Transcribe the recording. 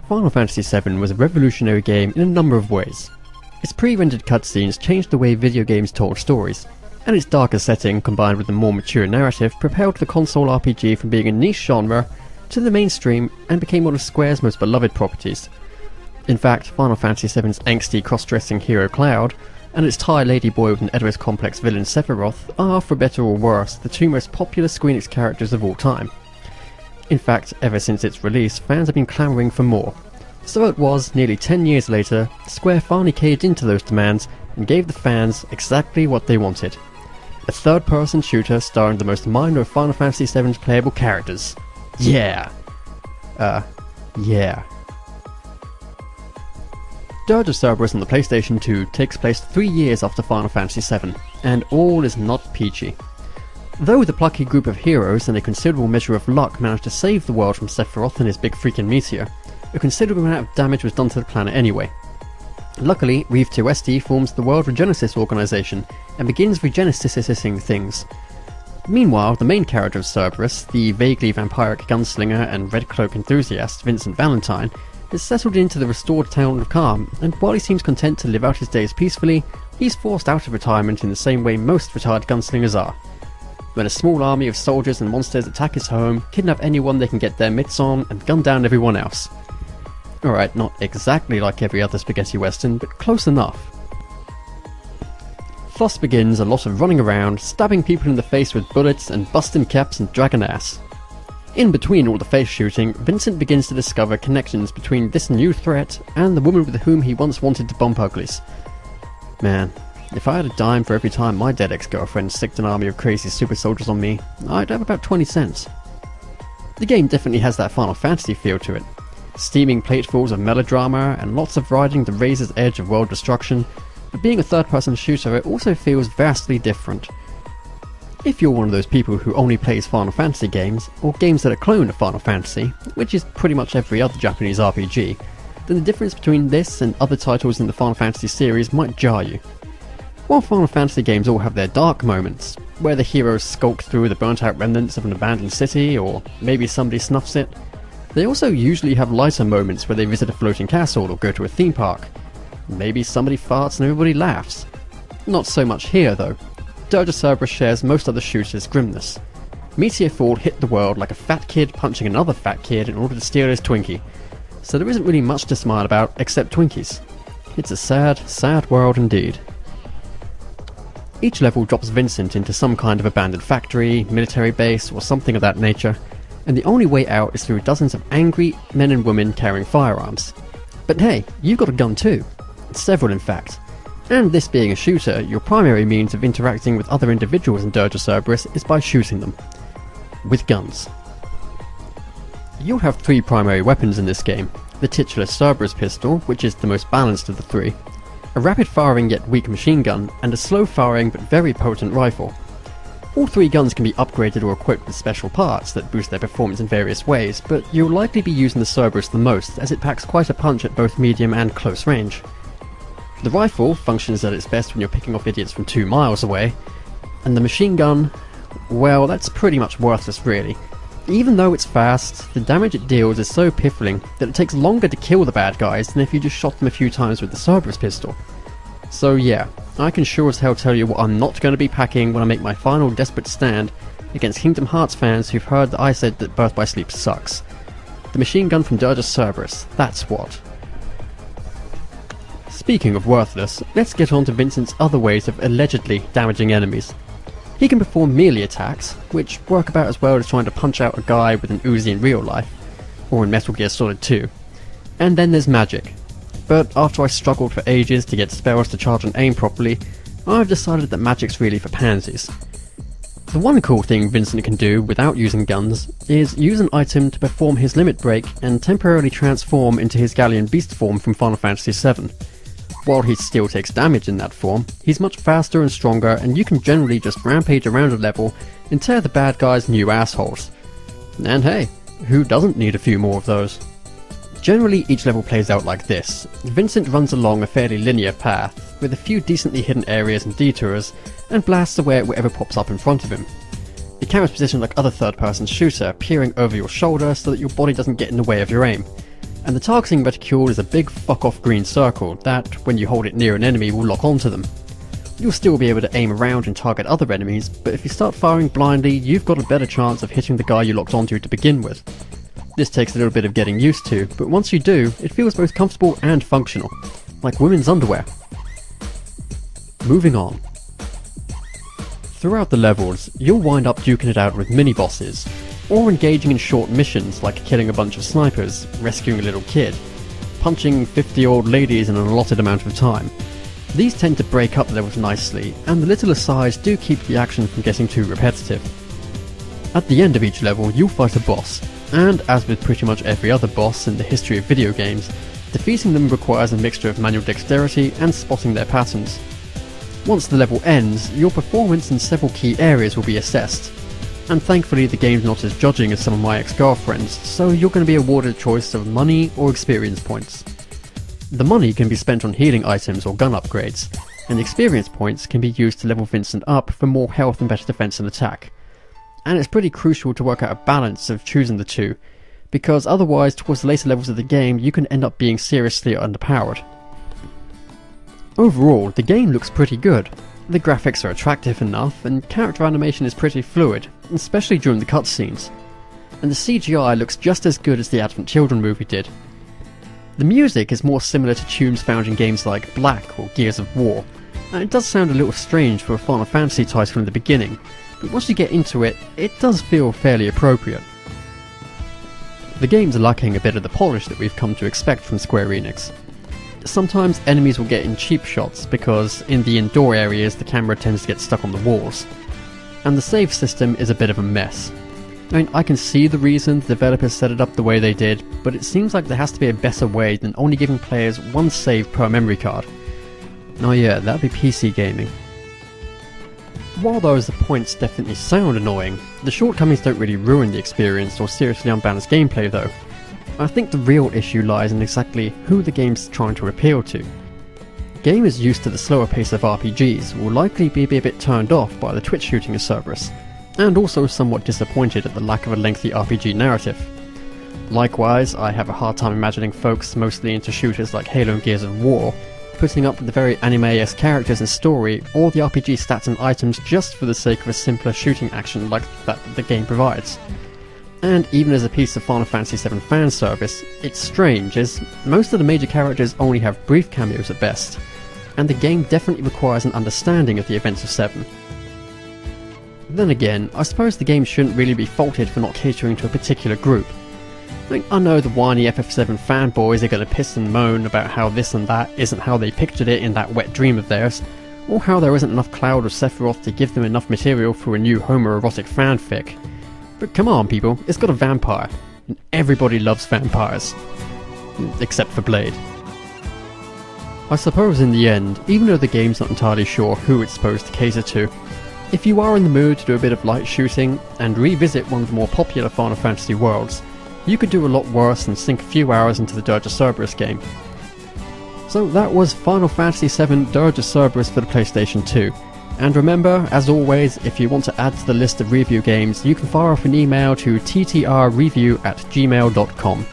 Final Fantasy VII was a revolutionary game in a number of ways. Its pre-rendered cutscenes changed the way video games told stories, and its darker setting combined with a more mature narrative propelled the console RPG from being a niche genre to the mainstream and became one of Square's most beloved properties. In fact, Final Fantasy VII's angsty cross-dressing hero Cloud and its Thai ladyboy with an Oedipus complex villain Sephiroth are, for better or worse, the two most popular Square Enix characters of all time. In fact, ever since its release, fans have been clamouring for more. So it was, nearly 10 years later, Square finally caved into those demands and gave the fans exactly what they wanted. A third-person shooter starring the most minor of Final Fantasy VII's playable characters. Yeah! Yeah. Dirge of Cerberus on the PlayStation 2 takes place 3 years after Final Fantasy VII, and all is not peachy. Though the plucky group of heroes and a considerable measure of luck managed to save the world from Sephiroth and his big freaking meteor, a considerable amount of damage was done to the planet anyway. Luckily, Reeve 2ST forms the World Regenesis organization and begins regenesising things. Meanwhile, the main character of Cerberus, the vaguely vampiric gunslinger and red cloak enthusiast Vincent Valentine, is settled into the restored town of Calm, and while he seems content to live out his days peacefully, he's forced out of retirement in the same way most retired gunslingers are. When a small army of soldiers and monsters attack his home, kidnap anyone they can get their mitts on, and gun down everyone else. Alright, not exactly like every other spaghetti western, but close enough. Thus begins a lot of running around, stabbing people in the face with bullets and busting caps and dragging ass. In between all the face shooting, Vincent begins to discover connections between this new threat and the woman with whom he once wanted to bump uglies. Man, if I had a dime for every time my dead ex-girlfriend sicked an army of crazy super soldiers on me, I'd have about 20 cents. The game definitely has that Final Fantasy feel to it. Steaming platefuls of melodrama and lots of riding the razor's edge of world destruction, but being a third-person shooter it also feels vastly different. If you're one of those people who only plays Final Fantasy games, or games that are clone of Final Fantasy, which is pretty much every other Japanese RPG, then the difference between this and other titles in the Final Fantasy series might jar you. While Final Fantasy games all have their dark moments, where the heroes skulk through the burnt-out remnants of an abandoned city, or maybe somebody snuffs it, they also usually have lighter moments where they visit a floating castle or go to a theme park. Maybe somebody farts and everybody laughs. Not so much here though. Dirge of Cerberus shares most other shooters' grimness. Meteor Fall hit the world like a fat kid punching another fat kid in order to steal his Twinkie. So there isn't really much to smile about except Twinkies. It's a sad, sad world indeed. Each level drops Vincent into some kind of abandoned factory, military base, or something of that nature, and the only way out is through dozens of angry men and women carrying firearms. But hey, you've got a gun too. Several in fact. And this being a shooter, your primary means of interacting with other individuals in Dirge of Cerberus is by shooting them. With guns. You'll have 3 primary weapons in this game. The titular Cerberus pistol, which is the most balanced of the 3, a rapid-firing yet weak machine gun, and a slow-firing but very potent rifle. All 3 guns can be upgraded or equipped with special parts that boost their performance in various ways, but you'll likely be using the Cerberus the most as it packs quite a punch at both medium and close range. The rifle functions at its best when you're picking off idiots from 2 miles away, and the machine gun, well, that's pretty much worthless really. Even though it's fast, the damage it deals is so piffling that it takes longer to kill the bad guys than if you just shot them a few times with the Cerberus pistol. So yeah, I can sure as hell tell you what I'm not going to be packing when I make my final desperate stand against Kingdom Hearts fans who've heard that I said that Birth by Sleep sucks. The machine gun from Dirge of Cerberus, that's what. Speaking of worthless, let's get on to Vincent's other ways of allegedly damaging enemies. He can perform melee attacks, which work about as well as trying to punch out a guy with an Uzi in real life, or in Metal Gear Solid 2. And then there's magic. But after I struggled for ages to get spells to charge and aim properly, I've decided that magic's really for pansies. The one cool thing Vincent can do without using guns is use an item to perform his limit break and temporarily transform into his Galleon Beast form from Final Fantasy VII. While he still takes damage in that form, he's much faster and stronger, and you can generally just rampage around a level and tear the bad guys new assholes. And hey, who doesn't need a few more of those? Generally, each level plays out like this. Vincent runs along a fairly linear path, with a few decently hidden areas and detours, and blasts away at whatever pops up in front of him. The camera's positioned like other third-person shooter, peering over your shoulder so that your body doesn't get in the way of your aim. And the targeting reticule is a big fuck-off green circle that, when you hold it near an enemy, will lock onto them. You'll still be able to aim around and target other enemies, but if you start firing blindly, you've got a better chance of hitting the guy you locked onto to begin with. This takes a little bit of getting used to, but once you do, it feels both comfortable and functional, like women's underwear. Moving on. Throughout the levels, you'll wind up duking it out with mini-bosses, or engaging in short missions like killing a bunch of snipers, rescuing a little kid, punching 50-year-old ladies in an allotted amount of time. These tend to break up the levels nicely, and the little asides do keep the action from getting too repetitive. At the end of each level, you'll fight a boss, and as with pretty much every other boss in the history of video games, defeating them requires a mixture of manual dexterity and spotting their patterns. Once the level ends, your performance in several key areas will be assessed, and thankfully the game's not as judging as some of my ex-girlfriends, so you're going to be awarded a choice of money or experience points. The money can be spent on healing items or gun upgrades, and experience points can be used to level Vincent up for more health and better defense and attack. And it's pretty crucial to work out a balance of choosing the two, because otherwise towards the later levels of the game you can end up being seriously underpowered. Overall, the game looks pretty good. The graphics are attractive enough, and character animation is pretty fluid, especially during the cutscenes. And the CGI looks just as good as the Advent Children movie did. The music is more similar to tunes found in games like Black or Gears of War, and it does sound a little strange for a Final Fantasy title in the beginning, but once you get into it, it does feel fairly appropriate. The game's lacking a bit of the polish that we've come to expect from Square Enix. Sometimes enemies will get in cheap shots because in the indoor areas the camera tends to get stuck on the walls, and the save system is a bit of a mess. I mean, I can see the reason the developers set it up the way they did, but it seems like there has to be a better way than only giving players one save per memory card. Oh yeah, that'd be PC gaming. While those points definitely sound annoying, the shortcomings don't really ruin the experience or seriously unbalance gameplay though. I think the real issue lies in exactly who the game's trying to appeal to. Gamers used to the slower pace of RPGs will likely be a bit turned off by the twitch shooting of Cerberus, and also somewhat disappointed at the lack of a lengthy RPG narrative. Likewise, I have a hard time imagining folks mostly into shooters like Halo and Gears of War putting up with the very anime-esque characters and story or the RPG stats and items just for the sake of a simpler shooting action like that the game provides. And even as a piece of Final Fantasy VII fan service, it's strange as most of the major characters only have brief cameos at best, and the game definitely requires an understanding of the events of 7. Then again, I suppose the game shouldn't really be faulted for not catering to a particular group. I know the whiny FF7 fanboys are going to piss and moan about how this and that isn't how they pictured it in that wet dream of theirs, or how there isn't enough Cloud or Sephiroth to give them enough material for a new homoerotic fanfic. But come on people, it's got a vampire, and everybody loves vampires. Except for Blade. I suppose in the end, even though the game's not entirely sure who it's supposed to cater to, if you are in the mood to do a bit of light shooting and revisit one of the more popular Final Fantasy worlds, you could do a lot worse than sink a few hours into the Dirge of Cerberus game. So that was Final Fantasy VII Dirge of Cerberus for the PlayStation 2. And remember, as always, if you want to add to the list of review games, you can fire off an email to ttrreview@gmail.com.